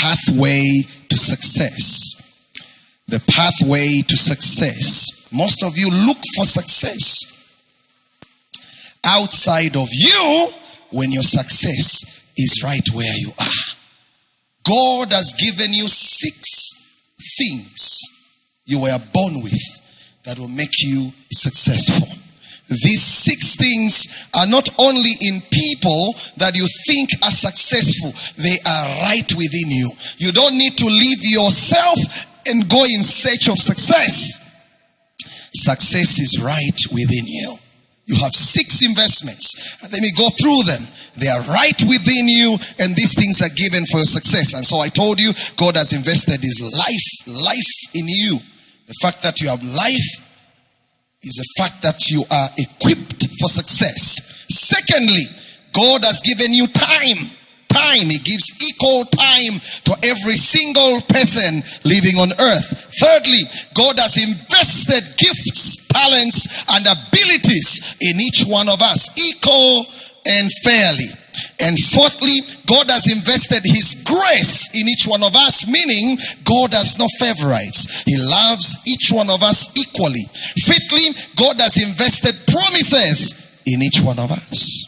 pathway to success. The pathway to success. Most of you look for success outside of you when your success is right where you are. God has given you 6 things you were born with that will make you successful. These 6 things are not only in people that you think are successful, they are right within you. You don't need to leave yourself and go in search of success. Success is right within you. You have 6 investments. And let me go through them. They are right within you, and these things are given for your success. And so I told you, God has invested his life in you. The fact that you have life is the fact that you are equipped for success. Secondly, God has given you time. He gives equal time to every single person living on earth. Thirdly, God has invested gifts, talents, and abilities in each one of us, equal and fairly. And fourthly, God has invested his grace in each one of us, meaning God has no favorites. He loves each one of us equally. Fifthly, God has invested promises in each one of us.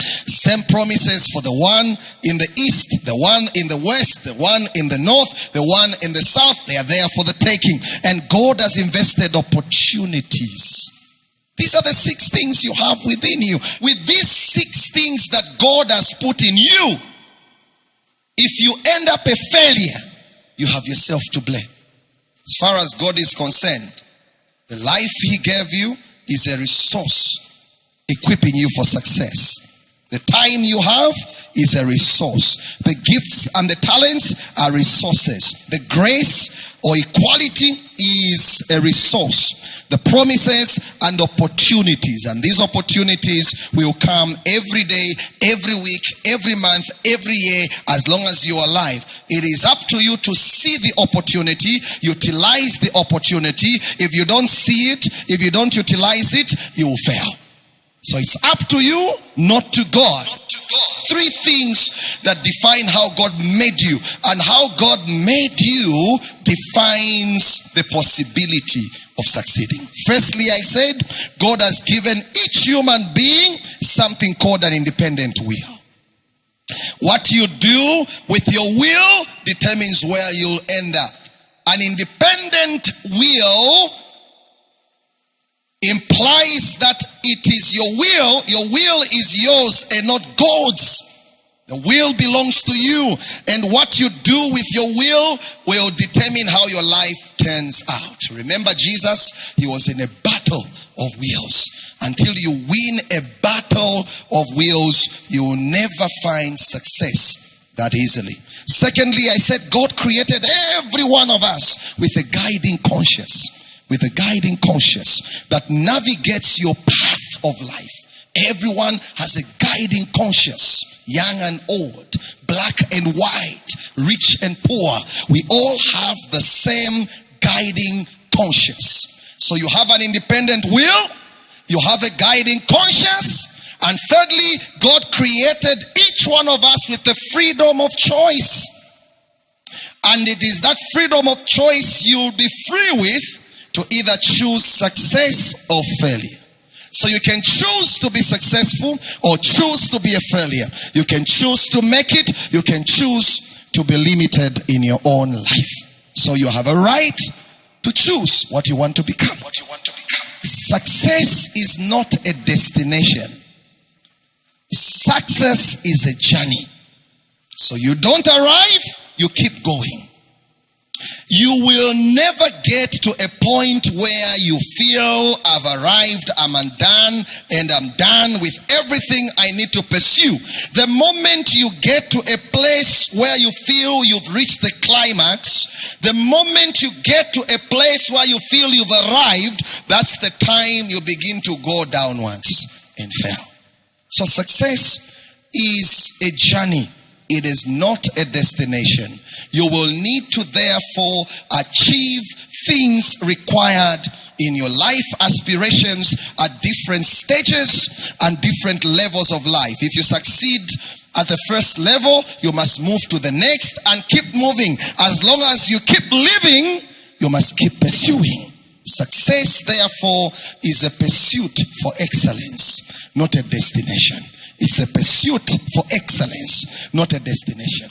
Same promises for the one in the east, the one in the west, the one in the north, the one in the south. They are there for the taking. And God has invested opportunities. These are the 6 things you have within you. With these 6 things that God has put in you, if you end up a failure, you have yourself to blame. As far as God is concerned, the life he gave you is a resource equipping you for success. The time you have is a resource. The gifts and the talents are resources. The grace or equality is a resource. The promises and opportunities. And these opportunities will come every day, every week, every month, every year, as long as you are alive. It is up to you to see the opportunity, utilize the opportunity. If you don't see it, if you don't utilize it, you will fail. So it's up to you, not to God. 3 things that define how God made you. And how God made you defines the possibility of succeeding. Firstly, I said, God has given each human being something called an independent will. What you do with your will determines where you'll end up. An independent will implies that it is your will is yours and not God's. The will belongs to you, and what you do with your will determine how your life turns out. Remember Jesus, he was in a battle of wills. Until you win a battle of wills, you will never find success that easily. Secondly, I said God created every one of us with a guiding conscience. With a guiding conscience that navigates your path of life. Everyone has a guiding conscience. Young and old, black and white, rich and poor. We all have the same guiding conscience. So you have an independent will. You have a guiding conscience. And thirdly, God created each one of us with the freedom of choice. And it is that freedom of choice you'll be free with to either choose success or failure. So you can choose to be successful or choose to be a failure. You can choose to make it. You can choose to be limited in your own life. So you have a right to choose what you want to become. Success is not a destination. Success is a journey. So you don't arrive, you keep going. You will never get to a point where you feel I've arrived, I'm undone, and I'm done with everything I need to pursue. The moment you get to a place where you feel you've reached the climax, the moment you get to a place where you feel you've arrived, that's the time you begin to go downwards and fail. So success is a journey. It is not a destination. You will need to therefore achieve things required in your life aspirations at different stages and different levels of life. If you succeed at the first level, you must move to the next and keep moving. As long as you keep living, you must keep pursuing. Success, therefore, is a pursuit for excellence, not a destination. It's a pursuit for excellence, not a destination.